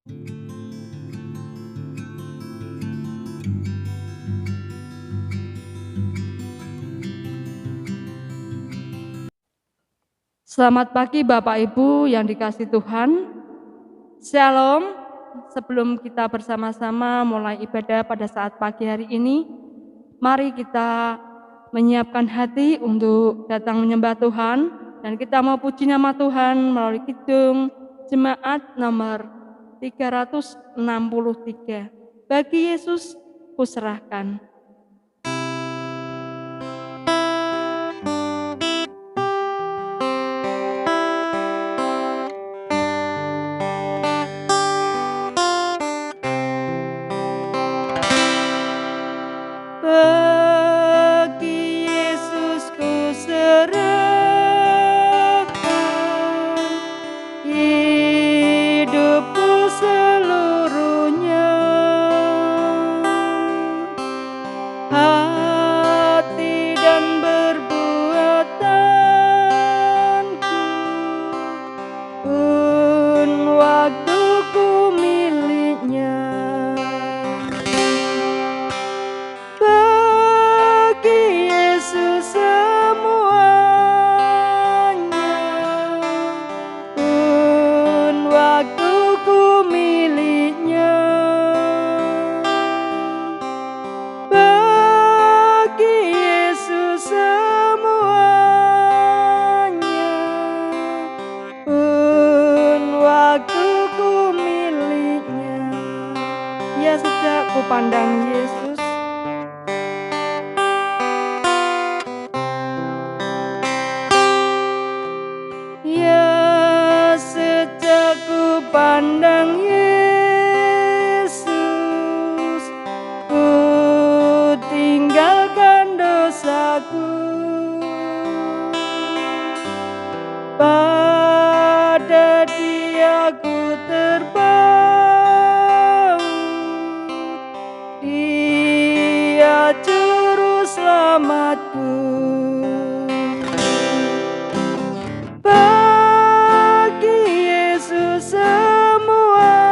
Selamat pagi Bapak Ibu yang dikasihi Tuhan. Shalom. Sebelum kita bersama-sama mulai ibadah pada saat pagi hari ini, mari kita menyiapkan hati untuk datang menyembah Tuhan, dan kita mau puji nama Tuhan melalui kidung jemaat nomor 363. Bagi Yesus kuserahkan. Bagi Yesus kuserahkan hidupku seluruhnya, hati dan perbuatanku, pun waktuku miliknya. Bagi Yesus semuanya, pun waktuku miliknya. Bagi Yesus semuanya, pun waktuku miliknya. Ya, sejak ku pandang Yesus, ya sejak ku pandang Yesus, ku tinggalkan dosaku. Pada Dia ku terpaut, Dia juru selamatku. Bagi Yesus semuanya,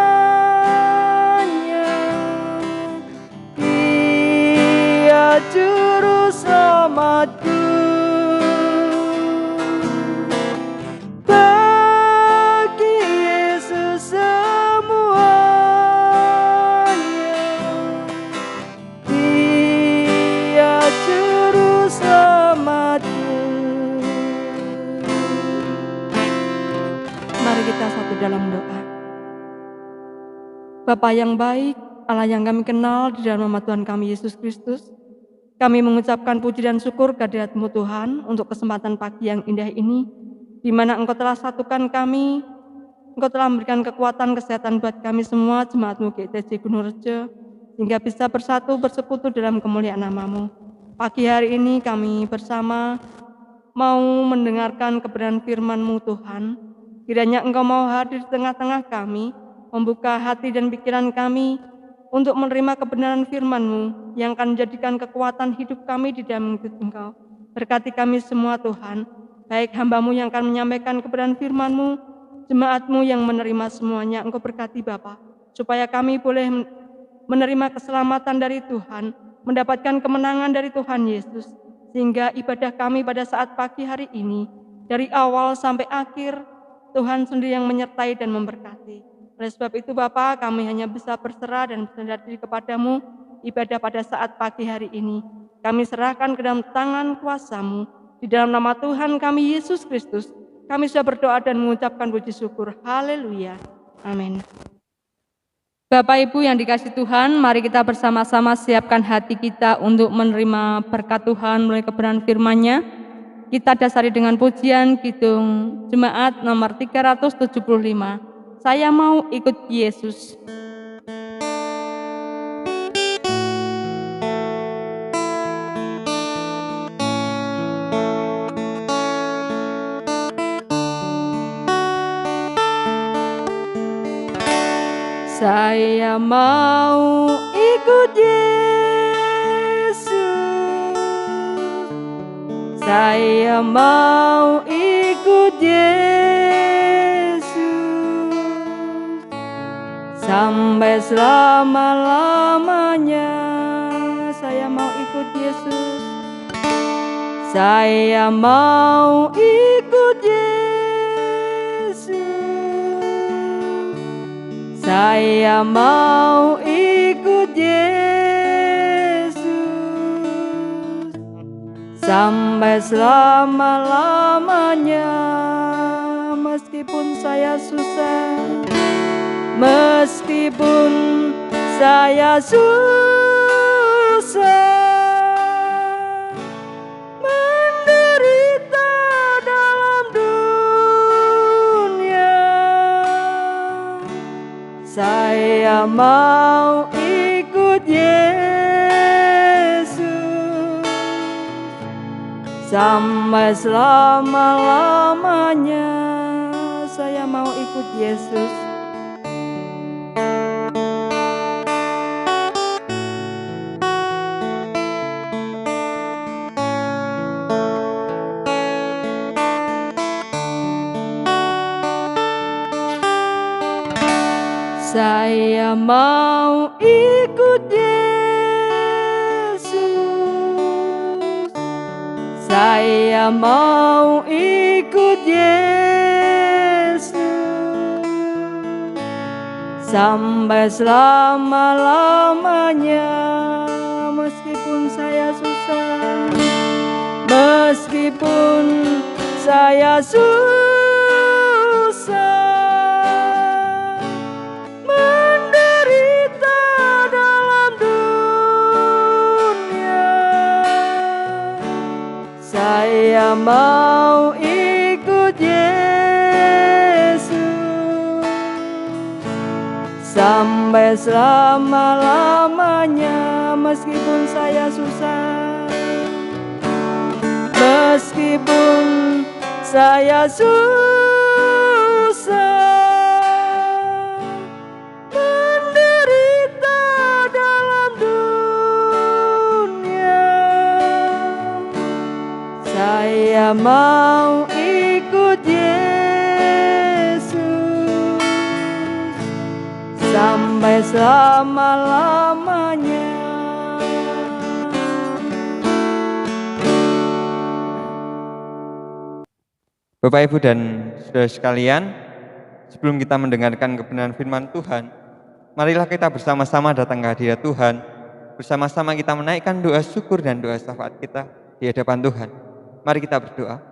Dia juru selamatku. Bagi Yesus semuanya, Dia juru selamatku. Mari kita satu dalam doa. Bapa yang baik, Allah yang kami kenal di dalam nama Tuhan kami Yesus Kristus, kami mengucapkan puji dan syukur kehadirat-Mu Tuhan untuk kesempatan pagi yang indah ini, di mana Engkau telah satukan kami, Engkau telah memberikan kekuatan kesehatan buat kami semua, jemaat-Mu GTJ Gunung Rejo, sehingga bisa bersatu bersekutu dalam kemuliaan nama-Mu. Pagi hari ini kami bersama mau mendengarkan kebenaran firman-Mu Tuhan. Kiranya Engkau mau hadir di tengah-tengah kami, membuka hati dan pikiran kami untuk menerima kebenaran firman-Mu yang akan menjadikan kekuatan hidup kami di dalam hidup Engkau. Berkati kami semua Tuhan, baik hamba-Mu yang akan menyampaikan kebenaran firman-Mu, jemaat-Mu yang menerima semuanya. Engkau berkati Bapa, supaya kami boleh menerima keselamatan dari Tuhan, mendapatkan kemenangan dari Tuhan Yesus, sehingga ibadah kami pada saat pagi hari ini, dari awal sampai akhir, Tuhan sendiri yang menyertai dan memberkati. Oleh sebab itu Bapa, kami hanya bisa berserah dan berserah diri kepadamu, ibadah pada saat pagi hari ini. Kami serahkan ke dalam tangan kuasa-Mu, di dalam nama Tuhan kami Yesus Kristus. Kami sudah berdoa dan mengucapkan puji syukur. Haleluya. Amin. Bapak Ibu yang dikasihi Tuhan, mari kita bersama-sama siapkan hati kita untuk menerima berkat Tuhan melalui kebenaran firman-Nya. Kita dasari dengan pujian kidung jemaat nomor 375. Saya mau ikut Yesus. Saya mau ikut Yesus. Saya mau ikut Yesus. sampai selama-lamanya. Saya mau ikut Yesus, saya mau ikut Yesus, saya mau ikut Yesus, sampai selama-lamanya. Meskipun saya susah, meskipun saya susah, menderita dalam dunia, saya mau ikut Yesus, sampai selama-lamanya. Saya mau ikut Yesus. Saya mau ikut Yesus, saya mau ikut Yesus, sampai selama-lamanya. Meskipun saya susah, meskipun saya susah, saya mau ikut Yesus, sampai selama-lamanya. Meskipun saya susah, meskipun saya susah, menderita dalam dunia, saya mau ikut Yesus, sampai selama-lamanya. Bapak, Ibu, dan saudara sekalian, sebelum kita mendengarkan kebenaran firman Tuhan, marilah kita bersama-sama datang ke hadirat Tuhan. Bersama-sama kita menaikkan doa syukur dan doa syafaat kita di hadapan Tuhan. Mari kita berdoa.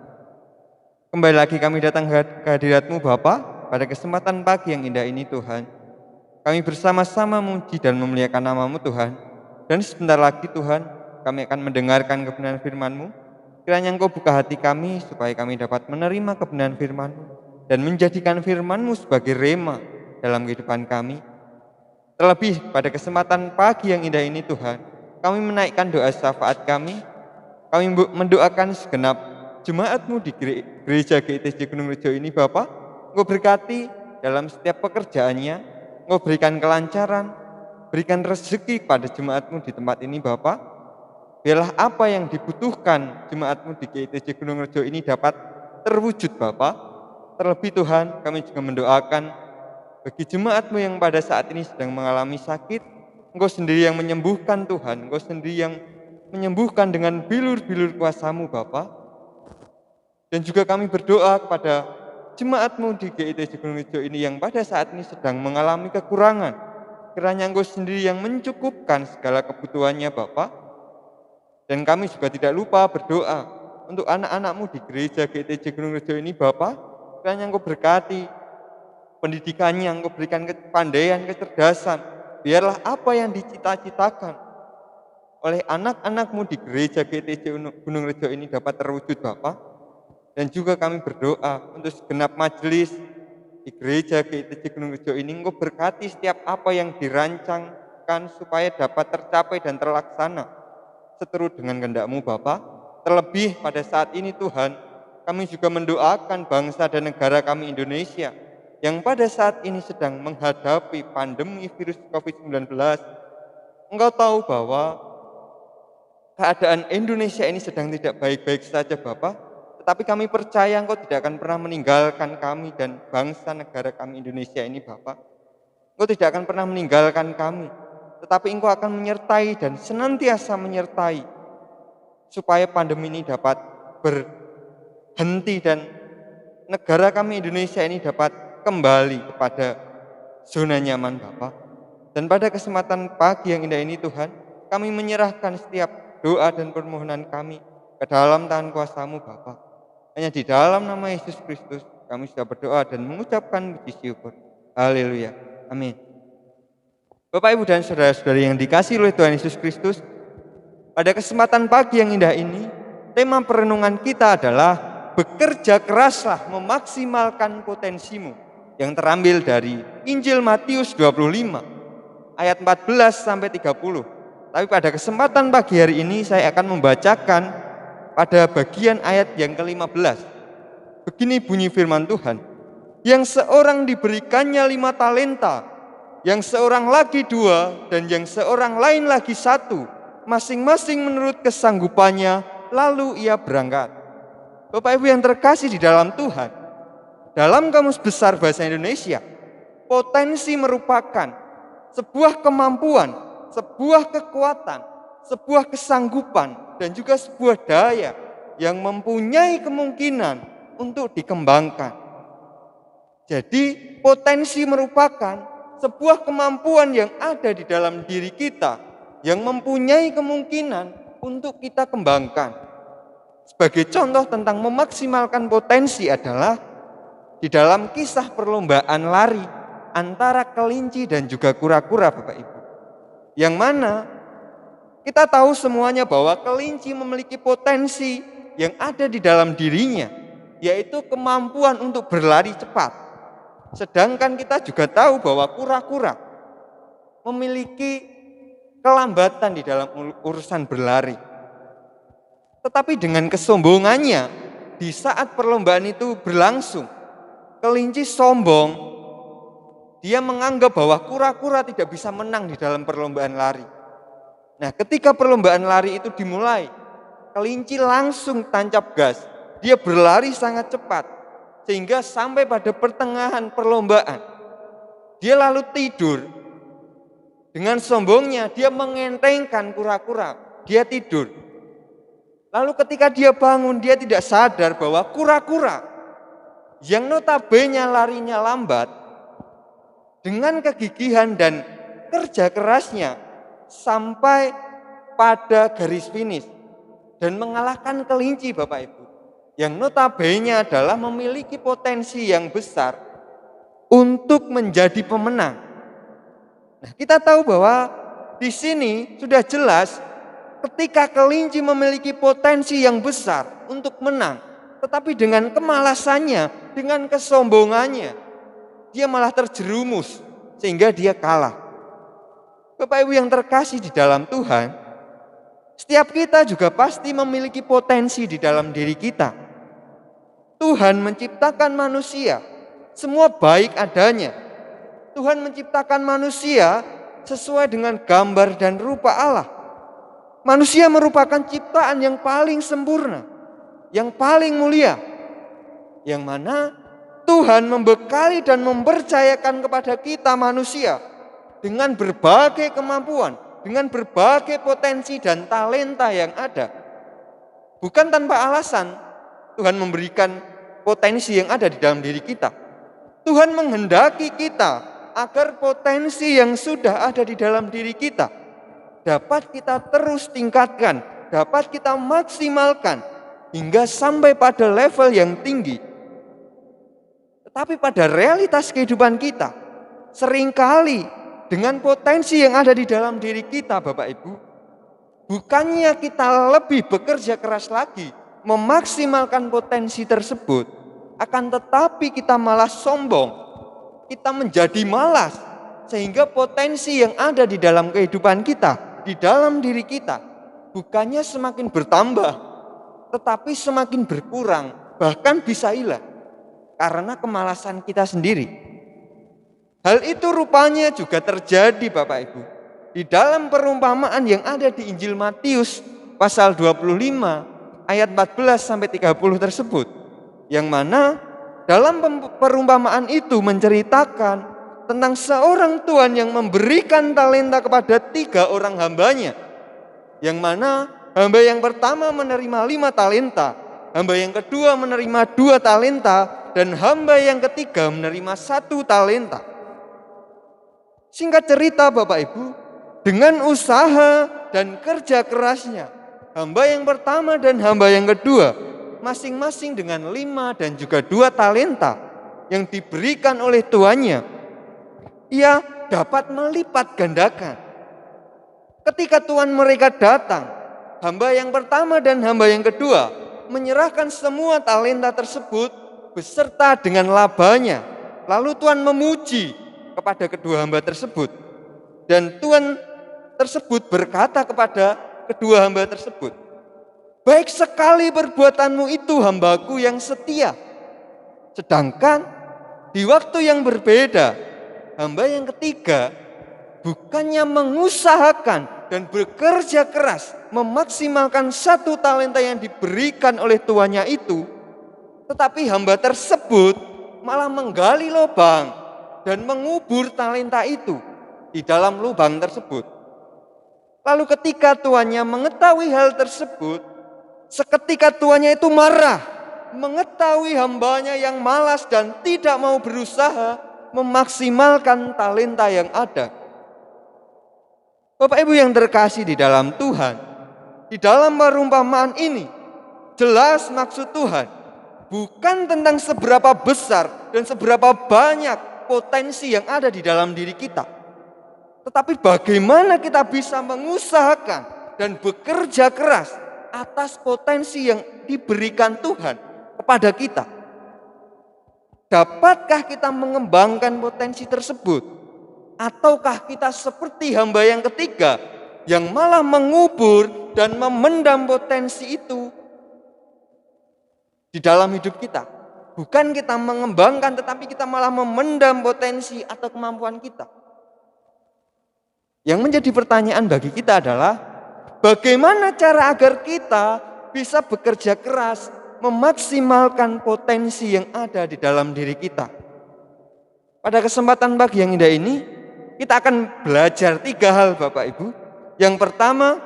Kembali lagi kami datang ke hadirat-Mu Bapa, pada kesempatan pagi yang indah ini Tuhan. Kami bersama-sama memuji dan memuliakan nama-Mu Tuhan. Dan sebentar lagi Tuhan, kami akan mendengarkan kebenaran firman-Mu. Kiranya Engkau buka hati kami supaya kami dapat menerima kebenaran firman-Mu dan menjadikan firman-Mu sebagai rema dalam kehidupan kami. Terlebih pada kesempatan pagi yang indah ini Tuhan, kami menaikkan doa syafaat kami. Kami mendoakan segenap jemaat-Mu di gereja GITC Gunung Rejo ini Bapa. Engkau berkati dalam setiap pekerjaannya, Engkau berikan kelancaran, berikan rezeki pada jemaat-Mu di tempat ini Bapa. Biarlah apa yang dibutuhkan jemaat-Mu di GITC Gunung Rejo ini dapat terwujud Bapa. Terlebih Tuhan, kami juga mendoakan bagi jemaat-Mu yang pada saat ini sedang mengalami sakit, Engkau sendiri yang menyembuhkan Tuhan, Engkau sendiri yang menyembuhkan dengan bilur-bilur kuasa-Mu Bapa. Dan juga kami berdoa kepada jemaat-Mu di GITC Gunung Rejo ini yang pada saat ini sedang mengalami kekurangan. Kiranya Engkau sendiri yang mencukupkan segala kebutuhannya Bapa. Dan kami juga tidak lupa berdoa untuk anak-anak-Mu di gereja GITC Gunung Rejo ini Bapa. Kiranya Engkau berkati pendidikannya, Engkau berikan kepandaian, kecerdasan. Biarlah apa yang dicita-citakan oleh anak-anak-Mu di gereja GITC Gunung Rejo ini dapat terwujud Bapa. Dan juga kami berdoa untuk segenap majelis di gereja GITC Gunung Rejo ini. Engkau berkati setiap apa yang dirancangkan supaya dapat tercapai dan terlaksana seturut dengan kehendak-Mu Bapa. Terlebih pada saat ini Tuhan, kami juga mendoakan bangsa dan negara kami Indonesia yang pada saat ini sedang menghadapi pandemi virus COVID-19. Engkau tahu bahwa keadaan Indonesia ini sedang tidak baik-baik saja Bapa, tetapi kami percaya Engkau tidak akan pernah meninggalkan kami dan bangsa negara kami Indonesia ini Bapa. Engkau tidak akan pernah meninggalkan kami, tetapi Engkau akan menyertai dan senantiasa menyertai supaya pandemi ini dapat berhenti dan negara kami Indonesia ini dapat kembali kepada zona nyaman Bapa. Dan pada kesempatan pagi yang indah ini Tuhan, kami menyerahkan setiap doa dan permohonan kami ke dalam tangan kuasa-Mu Bapa. Hanya di dalam nama Yesus Kristus kami sudah berdoa dan mengucapkan puji syukur. Haleluya. Amin. Bapak, Ibu, dan saudara-saudari yang dikasihi oleh Tuhan Yesus Kristus, pada kesempatan pagi yang indah ini, tema perenungan kita adalah bekerja keraslah memaksimalkan potensimu, yang terambil dari Injil Matius 25 ayat 14 sampai 30. Tapi pada kesempatan pagi hari ini saya akan membacakan pada bagian ayat yang ke-15. Begini bunyi firman Tuhan, yang seorang diberikannya 5 talenta, yang seorang lagi 2, dan yang seorang lain lagi 1, masing-masing menurut kesanggupannya, lalu ia berangkat. Bapak Ibu yang terkasih di dalam Tuhan, dalam Kamus Besar Bahasa Indonesia, potensi merupakan sebuah kemampuan, sebuah kekuatan, sebuah kesanggupan, dan juga sebuah daya yang mempunyai kemungkinan untuk dikembangkan. Jadi potensi merupakan sebuah kemampuan yang ada di dalam diri kita yang mempunyai kemungkinan untuk kita kembangkan. Sebagai contoh tentang memaksimalkan potensi adalah di dalam kisah perlombaan lari antara kelinci dan juga kura-kura, Bapak Ibu. Yang mana kita tahu semuanya bahwa kelinci memiliki potensi yang ada di dalam dirinya, yaitu kemampuan untuk berlari cepat. Sedangkan kita juga tahu bahwa kura-kura memiliki kelambatan di dalam urusan berlari. Tetapi dengan kesombongannya, di saat perlombaan itu berlangsung, kelinci sombong. Dia menganggap bahwa kura-kura tidak bisa menang di dalam perlombaan lari. Nah, ketika perlombaan lari itu dimulai, kelinci langsung tancap gas. Dia berlari sangat cepat. Sehingga sampai pada pertengahan perlombaan, dia lalu tidur. Dengan sombongnya dia mengentengkan kura-kura, dia tidur. Lalu ketika dia bangun, dia tidak sadar bahwa kura-kura yang notabene larinya lambat, dengan kegigihan dan kerja kerasnya sampai pada garis finish dan mengalahkan kelinci, Bapak Ibu, yang notabene adalah memiliki potensi yang besar untuk menjadi pemenang. Nah, kita tahu bahwa di sini sudah jelas ketika kelinci memiliki potensi yang besar untuk menang, tetapi dengan kemalasannya, dengan kesombongannya, dia malah terjerumus sehingga dia kalah. Bapak Ibu yang terkasih di dalam Tuhan, setiap kita juga pasti memiliki potensi di dalam diri kita. Tuhan menciptakan manusia, semua baik adanya. Tuhan menciptakan manusia sesuai dengan gambar dan rupa Allah. Manusia merupakan ciptaan yang paling sempurna, yang paling mulia, yang mana Tuhan membekali dan mempercayakan kepada kita manusia dengan berbagai kemampuan, dengan berbagai potensi dan talenta yang ada. Bukan tanpa alasan Tuhan memberikan potensi yang ada di dalam diri kita. Tuhan menghendaki kita agar potensi yang sudah ada di dalam diri kita dapat kita terus tingkatkan, dapat kita maksimalkan hingga sampai pada level yang tinggi. Tetapi pada realitas kehidupan kita, seringkali dengan potensi yang ada di dalam diri kita, Bapak Ibu, bukannya kita lebih bekerja keras lagi memaksimalkan potensi tersebut, akan tetapi kita malah sombong, kita menjadi malas, sehingga potensi yang ada di dalam kehidupan kita, di dalam diri kita, bukannya semakin bertambah, tetapi semakin berkurang, bahkan bisa hilang, karena kemalasan kita sendiri. Hal itu rupanya juga terjadi, Bapak Ibu, di dalam perumpamaan yang ada di Injil Matius pasal 25 ayat 14 sampai 30 tersebut, yang mana dalam perumpamaan itu menceritakan tentang seorang tuan yang memberikan talenta kepada 3 orang hambanya. Yang mana hamba yang pertama menerima 5 talenta, hamba yang kedua menerima 2 talenta, dan hamba yang ketiga menerima 1 talenta. Singkat cerita Bapak Ibu, dengan usaha dan kerja kerasnya, hamba yang pertama dan hamba yang kedua, masing-masing dengan 5 dan juga 2 talenta yang diberikan oleh tuannya, ia dapat melipat gandakan. Ketika tuan mereka datang, hamba yang pertama dan hamba yang kedua menyerahkan semua talenta tersebut beserta dengan labanya. Lalu tuan memuji kepada kedua hamba tersebut. Dan tuan tersebut berkata kepada kedua hamba tersebut, "Baik sekali perbuatanmu itu, hambaku yang setia." Sedangkan di waktu yang berbeda, hamba yang ketiga bukannya mengusahakan dan bekerja keras memaksimalkan 1 talenta yang diberikan oleh tuannya itu, tetapi hamba tersebut malah menggali lubang dan mengubur talenta itu di dalam lubang tersebut. Lalu ketika tuannya mengetahui hal tersebut, seketika tuannya itu marah, mengetahui hambanya yang malas dan tidak mau berusaha memaksimalkan talenta yang ada. Bapak Ibu yang terkasih di dalam Tuhan, di dalam perumpamaan ini jelas maksud Tuhan bukan tentang seberapa besar dan seberapa banyak potensi yang ada di dalam diri kita, tetapi bagaimana kita bisa mengusahakan dan bekerja keras atas potensi yang diberikan Tuhan kepada kita. Dapatkah kita mengembangkan potensi tersebut? Ataukah kita seperti hamba yang ketiga yang malah mengubur dan memendam potensi itu di dalam hidup kita? Bukan kita mengembangkan, tetapi kita malah memendam potensi atau kemampuan kita. Yang menjadi pertanyaan bagi kita adalah, bagaimana cara agar kita bisa bekerja keras memaksimalkan potensi yang ada di dalam diri kita? Pada kesempatan pagi yang indah ini, kita akan belajar 3 hal Bapak Ibu. Yang pertama,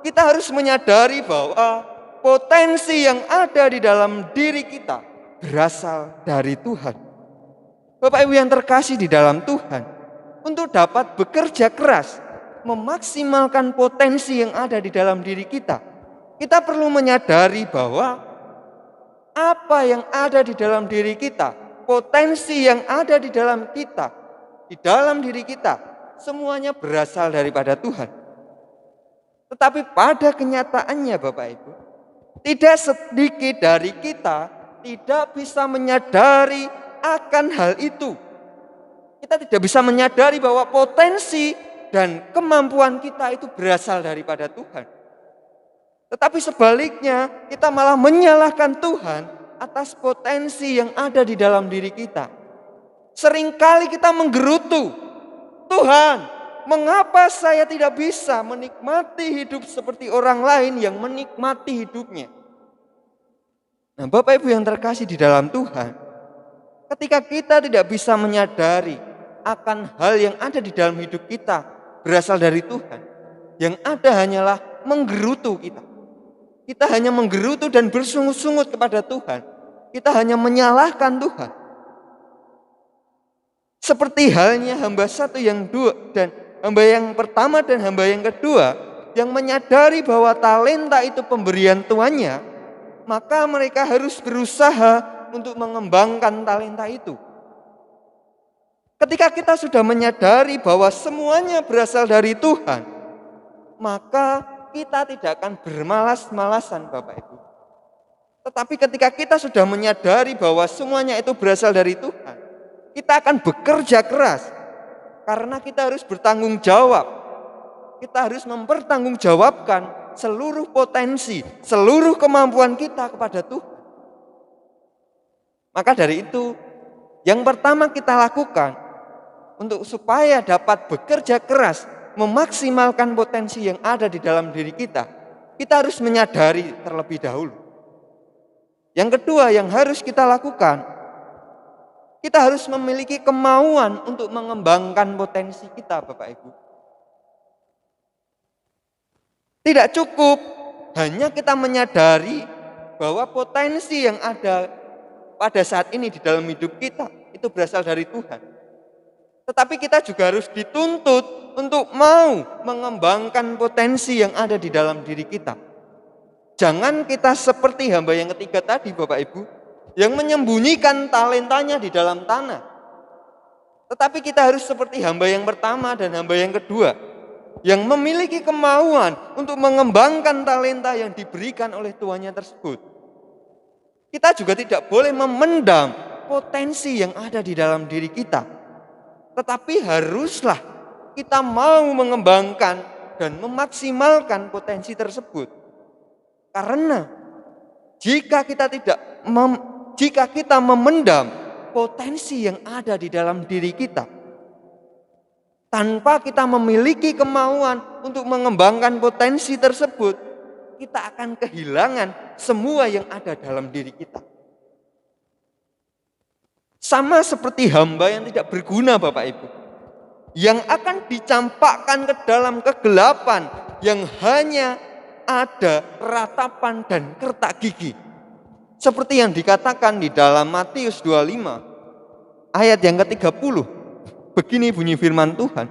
kita harus menyadari bahwa potensi yang ada di dalam diri kita berasal dari Tuhan. Bapak Ibu yang terkasih di dalam Tuhan, untuk dapat bekerja keras memaksimalkan potensi yang ada di dalam diri kita, kita perlu menyadari bahwa apa yang ada di dalam diri kita, potensi yang ada di dalam kita, di dalam diri kita, semuanya berasal daripada Tuhan. Tetapi pada kenyataannya Bapak Ibu, tidak sedikit dari kita tidak bisa menyadari akan hal itu. Kita tidak bisa menyadari bahwa potensi dan kemampuan kita itu berasal daripada Tuhan. Tetapi sebaliknya, kita malah menyalahkan Tuhan atas potensi yang ada di dalam diri kita. Seringkali kita menggerutu, "Tuhan, mengapa saya tidak bisa menikmati hidup seperti orang lain yang menikmati hidupnya?" Nah, Bapak Ibu yang terkasih di dalam Tuhan, ketika kita tidak bisa menyadari akan hal yang ada di dalam hidup kita berasal dari Tuhan, yang ada hanyalah menggerutu kita. Kita hanya menggerutu dan bersungut-sungut kepada Tuhan. Kita hanya menyalahkan Tuhan. Seperti halnya hamba 1 yang 2 dan hamba yang pertama dan hamba yang kedua yang menyadari bahwa talenta itu pemberian tuannya, maka mereka harus berusaha untuk mengembangkan talenta itu. Ketika kita sudah menyadari bahwa semuanya berasal dari Tuhan, maka kita tidak akan bermalas-malasan Bapak Ibu. Tetapi ketika kita sudah menyadari bahwa semuanya itu berasal dari Tuhan, kita akan bekerja keras karena kita harus bertanggung jawab. Kita harus mempertanggungjawabkan seluruh potensi, seluruh kemampuan kita kepada Tuhan. Maka dari itu, yang pertama kita lakukan untuk supaya dapat bekerja keras memaksimalkan potensi yang ada di dalam diri kita, kita harus menyadari terlebih dahulu. Yang kedua yang harus kita lakukan, Kita harus memiliki kemauan untuk mengembangkan potensi kita, Bapak Ibu. Tidak cukup hanya kita menyadari bahwa potensi yang ada pada saat ini di dalam hidup kita itu berasal dari Tuhan. Tetapi kita juga harus dituntut untuk mau mengembangkan potensi yang ada di dalam diri kita. Jangan kita seperti hamba yang ketiga tadi, Bapak Ibu, yang menyembunyikan talentanya di dalam tanah. Tetapi kita harus seperti hamba yang pertama dan hamba yang kedua, yang memiliki kemauan untuk mengembangkan talenta yang diberikan oleh tuannya tersebut. Kita juga tidak boleh memendam potensi yang ada di dalam diri kita. Tetapi haruslah kita mau mengembangkan dan memaksimalkan potensi tersebut. Karena jika kita memendam potensi yang ada di dalam diri kita, tanpa kita memiliki kemauan untuk mengembangkan potensi tersebut, kita akan kehilangan semua yang ada dalam diri kita. Sama seperti hamba yang tidak berguna, Bapak Ibu, yang akan dicampakkan ke dalam kegelapan yang hanya ada ratapan dan kertak gigi. Seperti yang dikatakan di dalam Matius 25 ayat yang ke-30. Begini bunyi firman Tuhan.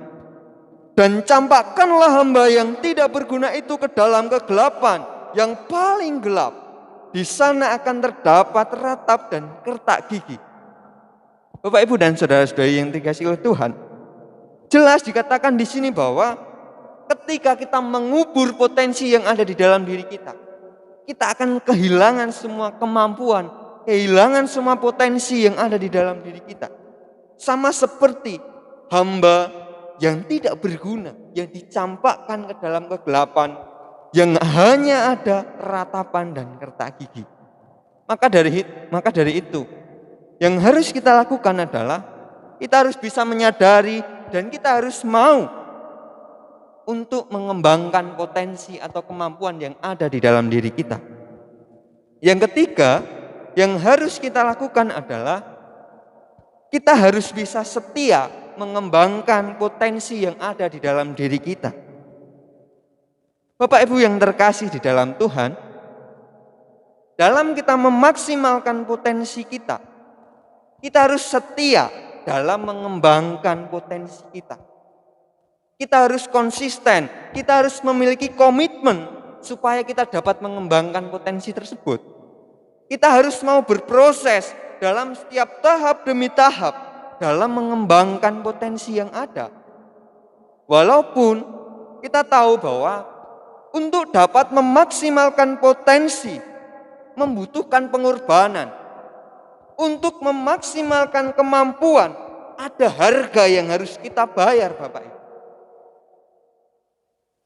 Dan campakkanlah hamba yang tidak berguna itu ke dalam kegelapan yang paling gelap. Di sana akan terdapat ratap dan kertak gigi. Bapak Ibu dan saudara-saudari yang dikasihi oleh Tuhan, jelas dikatakan di sini bahwa ketika kita mengubur potensi yang ada di dalam diri kita, kita akan kehilangan semua kemampuan, kehilangan semua potensi yang ada di dalam diri kita. Sama seperti hamba yang tidak berguna, yang dicampakkan ke dalam kegelapan, yang hanya ada ratapan dan kertak gigi. Maka dari itu, yang harus kita lakukan adalah kita harus bisa menyadari dan kita harus mau untuk mengembangkan potensi atau kemampuan yang ada di dalam diri kita. Yang ketiga, yang harus kita lakukan adalah kita harus bisa setia mengembangkan potensi yang ada di dalam diri kita. Bapak Ibu yang terkasih di dalam Tuhan, dalam kita memaksimalkan potensi kita harus setia dalam mengembangkan potensi kita. Kita harus konsisten, kita harus memiliki komitmen supaya kita dapat mengembangkan potensi tersebut. Kita harus mau berproses dalam setiap tahap demi tahap dalam mengembangkan potensi yang ada. Walaupun kita tahu bahwa untuk dapat memaksimalkan potensi membutuhkan pengorbanan. Untuk memaksimalkan kemampuan ada harga yang harus kita bayar, Bapak Ibu.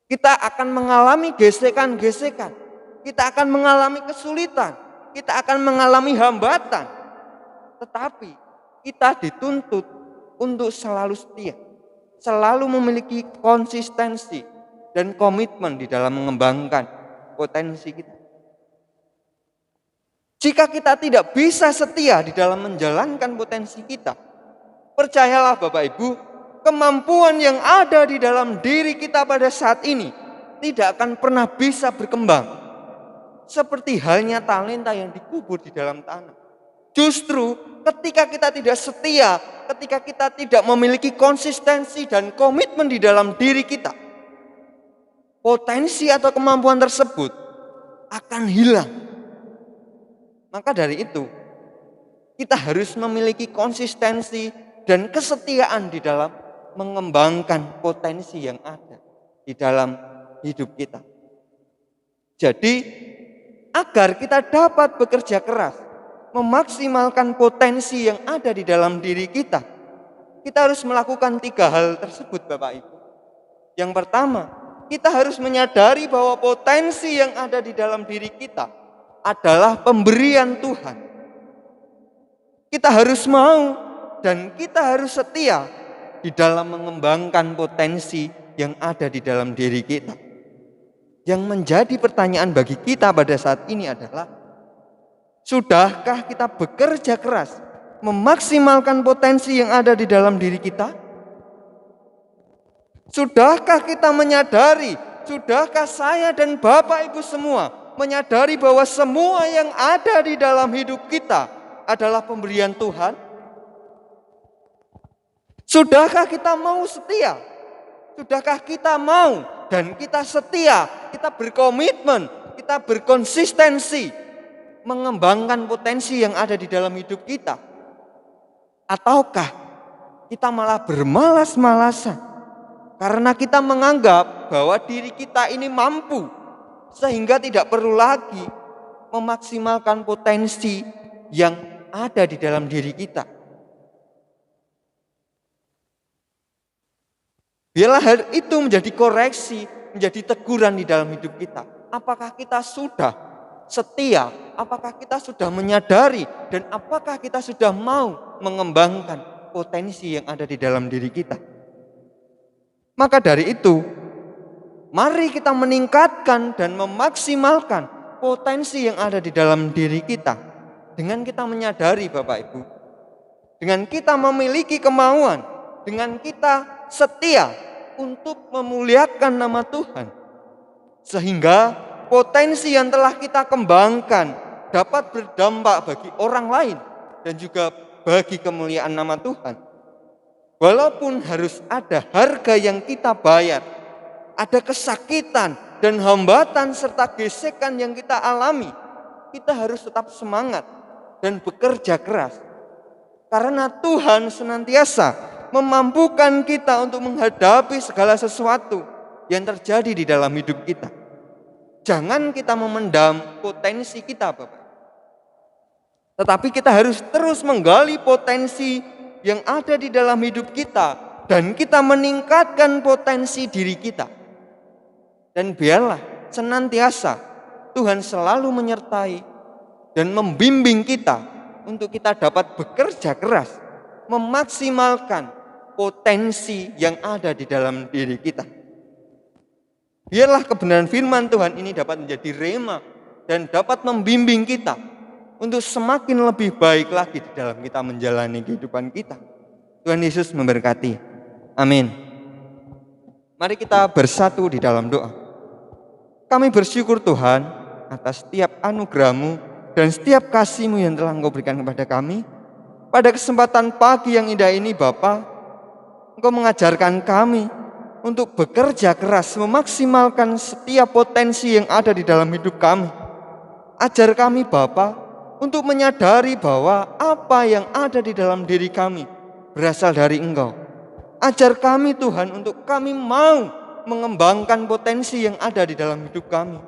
Kita akan mengalami gesekan-gesekan, kita akan mengalami kesulitan, kita akan mengalami hambatan. Tetapi kita dituntut untuk selalu setia, selalu memiliki konsistensi dan komitmen di dalam mengembangkan potensi kita. Jika kita tidak bisa setia di dalam menjalankan potensi kita, percayalah Bapak Ibu, kemampuan yang ada di dalam diri kita pada saat ini tidak akan pernah bisa berkembang. Seperti halnya talenta yang dikubur di dalam tanah. Justru ketika kita tidak setia, ketika kita tidak memiliki konsistensi dan komitmen di dalam diri kita, potensi atau kemampuan tersebut akan hilang. Maka dari itu, kita harus memiliki konsistensi dan kesetiaan di dalam mengembangkan potensi yang ada di dalam hidup kita. Jadi, agar kita dapat bekerja keras, memaksimalkan potensi yang ada di dalam diri kita, kita harus melakukan 3 hal tersebut, Bapak Ibu. Yang pertama, kita harus menyadari bahwa potensi yang ada di dalam diri kita adalah pemberian Tuhan. Kita harus mau dan kita harus setia di dalam mengembangkan potensi yang ada di dalam diri kita. Yang menjadi pertanyaan bagi kita pada saat ini adalah, sudahkah kita bekerja keras memaksimalkan potensi yang ada di dalam diri kita? Sudahkah kita menyadari, sudahkah saya dan Bapak Ibu semua menyadari bahwa semua yang ada di dalam hidup kita adalah pemberian Tuhan? Sudahkah kita mau setia? Sudahkah kita mau dan kita setia, kita berkomitmen, kita berkonsistensi mengembangkan potensi yang ada di dalam hidup kita? Ataukah kita malah bermalas-malasan karena kita menganggap bahwa diri kita ini mampu sehingga tidak perlu lagi memaksimalkan potensi yang ada di dalam diri kita? Biarlah hal itu menjadi koreksi, menjadi teguran di dalam hidup kita. Apakah kita sudah setia? Apakah kita sudah menyadari? Dan apakah kita sudah mau mengembangkan potensi yang ada di dalam diri kita? Maka dari itu, mari kita meningkatkan dan memaksimalkan potensi yang ada di dalam diri kita. Dengan kita menyadari Bapak Ibu, dengan kita memiliki kemauan, dengan kita setia untuk memuliakan nama Tuhan. Sehingga potensi yang telah kita kembangkan dapat berdampak bagi orang lain dan juga bagi kemuliaan nama Tuhan. Walaupun harus ada harga yang kita bayar, ada kesakitan dan hambatan serta gesekan yang kita alami, kita harus tetap semangat dan bekerja keras. Karena Tuhan senantiasa memampukan kita untuk menghadapi segala sesuatu yang terjadi di dalam hidup kita. Jangan kita memendam potensi kita, Bapak. Tetapi kita harus terus menggali potensi yang ada di dalam hidup kita dan kita meningkatkan potensi diri kita. Dan biarlah senantiasa Tuhan selalu menyertai dan membimbing kita untuk kita dapat bekerja keras, memaksimalkan potensi yang ada di dalam diri kita. Biarlah kebenaran firman Tuhan ini dapat menjadi rema dan dapat membimbing kita untuk semakin lebih baik lagi di dalam kita menjalani kehidupan kita. Tuhan Yesus memberkati. Amin. Mari kita bersatu di dalam doa. Kami bersyukur Tuhan atas setiap anugerah-Mu dan setiap kasih-Mu yang telah Engkau berikan kepada kami. Pada kesempatan pagi yang indah ini Bapa, Engkau mengajarkan kami untuk bekerja keras, memaksimalkan setiap potensi yang ada di dalam hidup kami. Ajar kami Bapa untuk menyadari bahwa apa yang ada di dalam diri kami berasal dari Engkau. Ajar kami Tuhan untuk kami mau mengembangkan potensi yang ada di dalam hidup kami.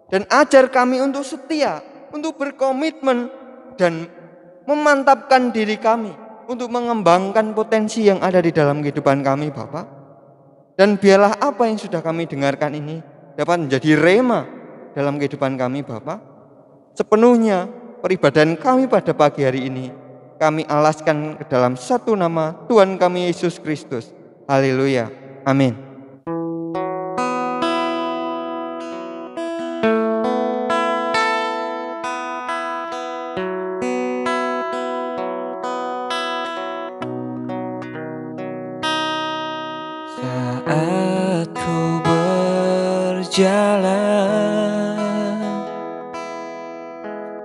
Dan ajar kami untuk setia, untuk berkomitmen dan memantapkan diri kami untuk mengembangkan potensi yang ada di dalam kehidupan kami Bapak. Dan biarlah apa yang sudah kami dengarkan ini dapat menjadi rema dalam kehidupan kami Bapak. Sepenuhnya peribadahan kami pada pagi hari ini kami alaskan ke dalam satu nama Tuhan kami Yesus Kristus. Haleluya. Amin. Saat ku berjalan,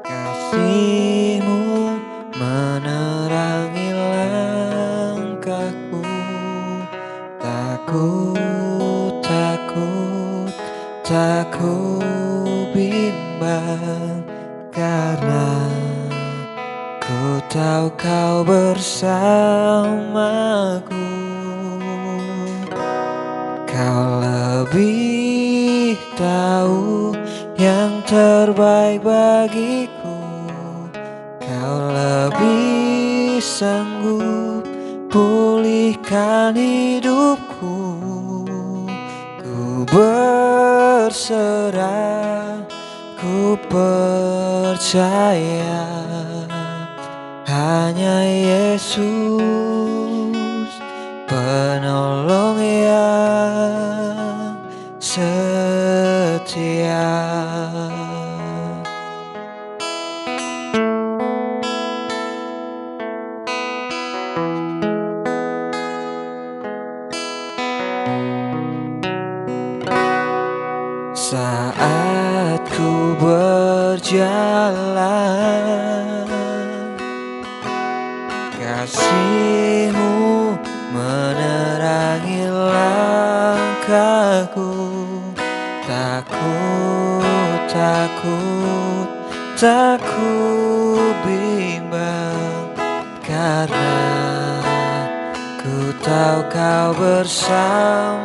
kasih-Mu menerangi langkahku. Tak ku bimbang, karena ku tahu Kau bersamaku. Kau lebih tahu yang terbaik bagiku. Kau lebih sanggup pulihkan hidupku. Ku berserah, ku percaya hanya Yesus penolong yang setia. jalan. Kasih-Mu menerangi langkahku. Tak ku bimbang, karena ku tahu Kau bersamaku.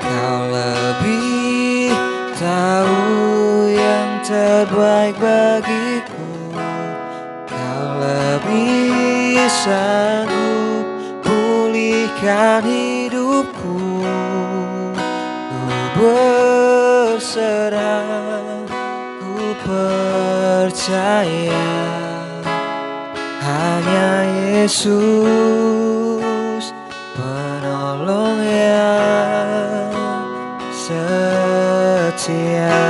Kau lebih tahu yang terbaik bagiku. Kau lebih sanggup pulihkan hidupku. Ku berserah, ku percaya, hanya Yesus penolong yang setia.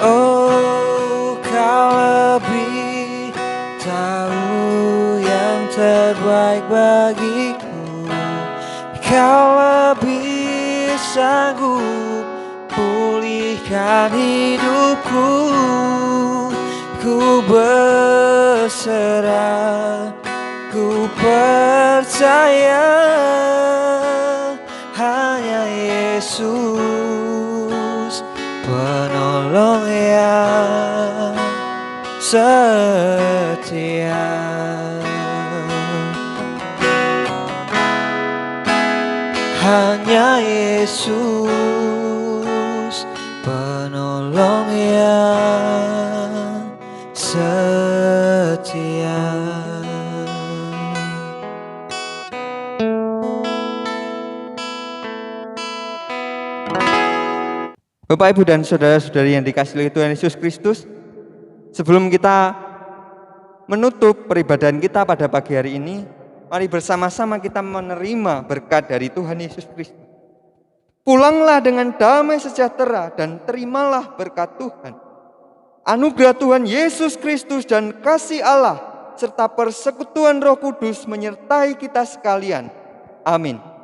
Oh, Kau lebih tahu yang terbaik bagiku. Kau lebih sanggup pulihkan hidupku. Ku berserah, ku percaya, hanya Yesus penolong yang setia. Hanya Yesus penolong yang setia. Bapak, Ibu, dan saudara-saudari yang dikasihi oleh Tuhan Yesus Kristus, sebelum kita menutup peribadahan kita pada pagi hari ini, mari bersama-sama kita menerima berkat dari Tuhan Yesus Kristus. Pulanglah dengan damai sejahtera dan terimalah berkat Tuhan. Anugerah Tuhan Yesus Kristus dan kasih Allah serta persekutuan Roh Kudus menyertai kita sekalian. Amin.